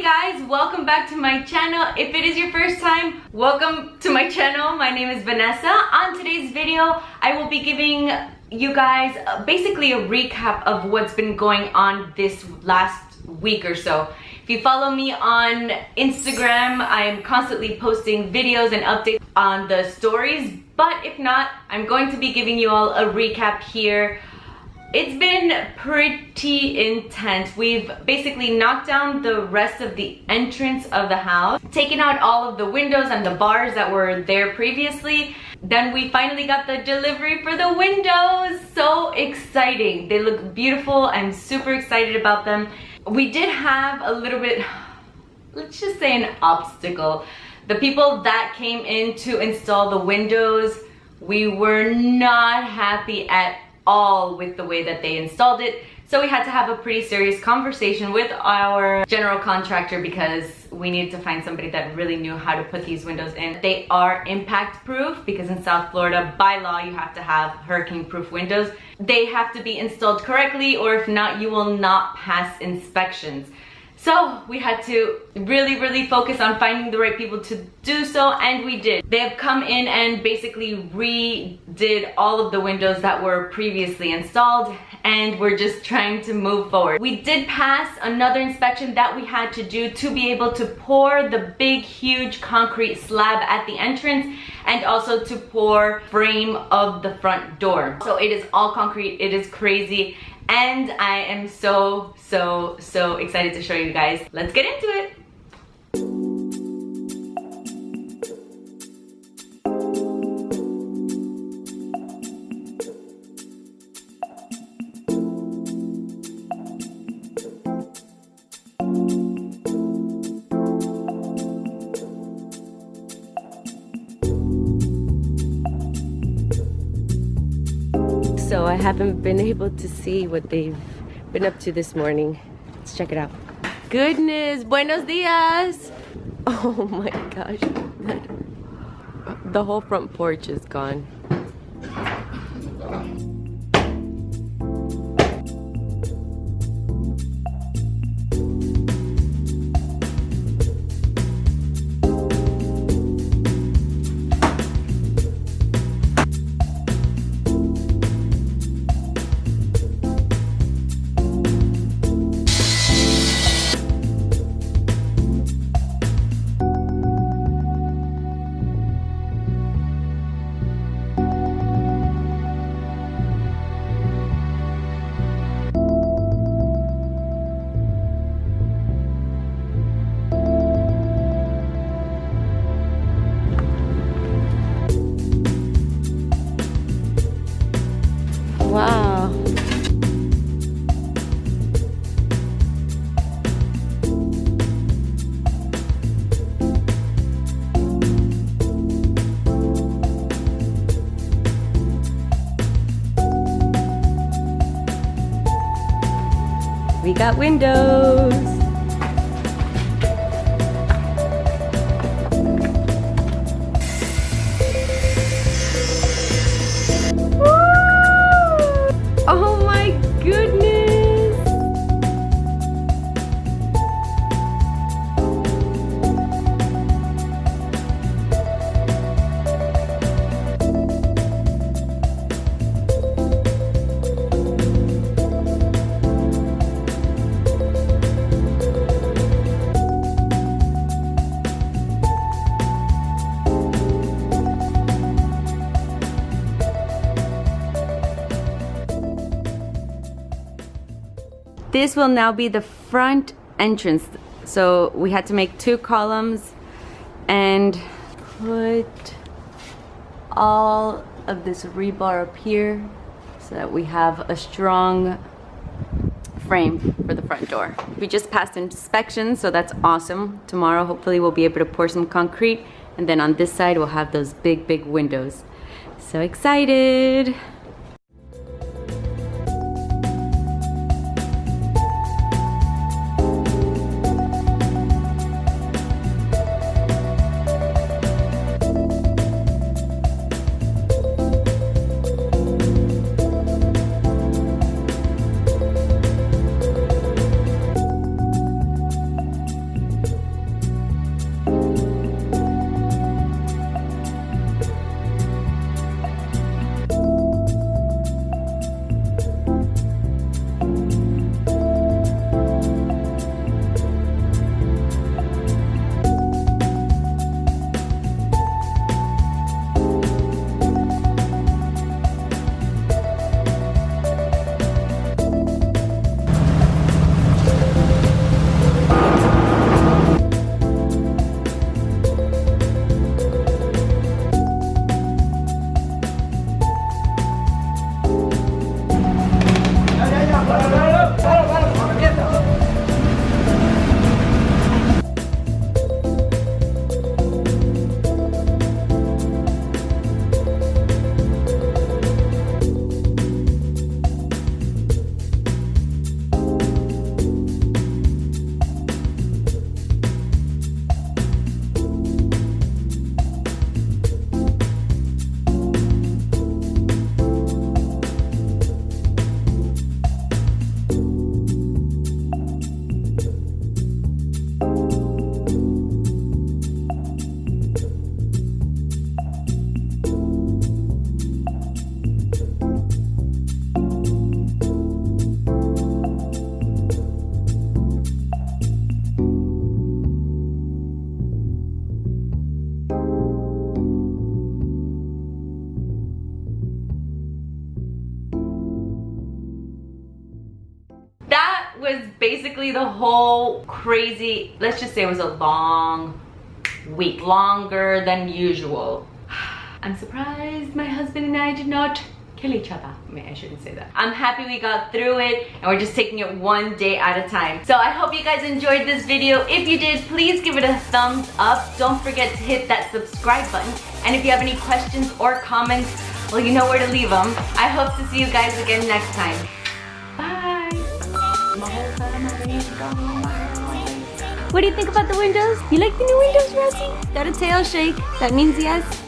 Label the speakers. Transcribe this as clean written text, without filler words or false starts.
Speaker 1: guys, welcome back to my channel. If it is your first time, welcome to my channel. My name is Vanessa. On today's video, I will be giving you guys basically a recap of what's been going on this last week or so. If you follow me on Instagram, I'm constantly posting videos and updates on the stories, but if not, I'm going to be giving you all a recap here. It's been pretty intense. We've basically knocked down the rest of the entrance of the house, taken out all of the windows and the bars that were there previously. Then we finally got the delivery for the windows. So exciting. They look beautiful. I'm super excited about them. We did have a little bit, let's just say, an obstacle. The people that came in to install the windows, we were not happy at all with the way that they installed it. So we had to have a pretty serious conversation with our general contractor because we needed to find somebody that really knew how to put these windows in. They are impact proof because in South Florida, by law, you have to have hurricane proof windows. They have to be installed correctly, or if not, you will not pass inspections. So we had to really focus on finding the right people to do so, and we did. They have come in and basically redid all of the windows that were previously installed, and we're just trying to move forward. We did pass another inspection that we had to do to be able to pour the big huge concrete slab at the entrance, and also to pour frame of the front door. So it is all concrete. It is crazy. And I am so excited to show you guys. Let's get into it. So I haven't been able to see what they've been up to this morning. Let's check it out. Goodness, buenos dias. Oh my gosh, the whole front porch is gone. Wow. We got windows. Oh my goodness! This will now be the front entrance. So we had to make 2 columns and put all of this rebar up here so that we have a strong frame for the front door. We just passed inspection, so that's awesome. Tomorrow hopefully we'll be able to pour some concrete, and then on this side we'll have those big windows. So excited! basically the whole crazy, let's just say it was a long week, longer than usual. I'm surprised my husband and I did not kill each other. I mean, I shouldn't say that. I'm happy we got through it and we're just taking it one day at a time. So I hope you guys enjoyed this video. If you did, please give it a thumbs up. Don't forget to hit that subscribe button. And if you have any questions or comments, well, you know where to leave them. I hope to see you guys again next time. Bye. What do you think about the windows? You like the new windows, Rosie? Got a tail shake. That means yes.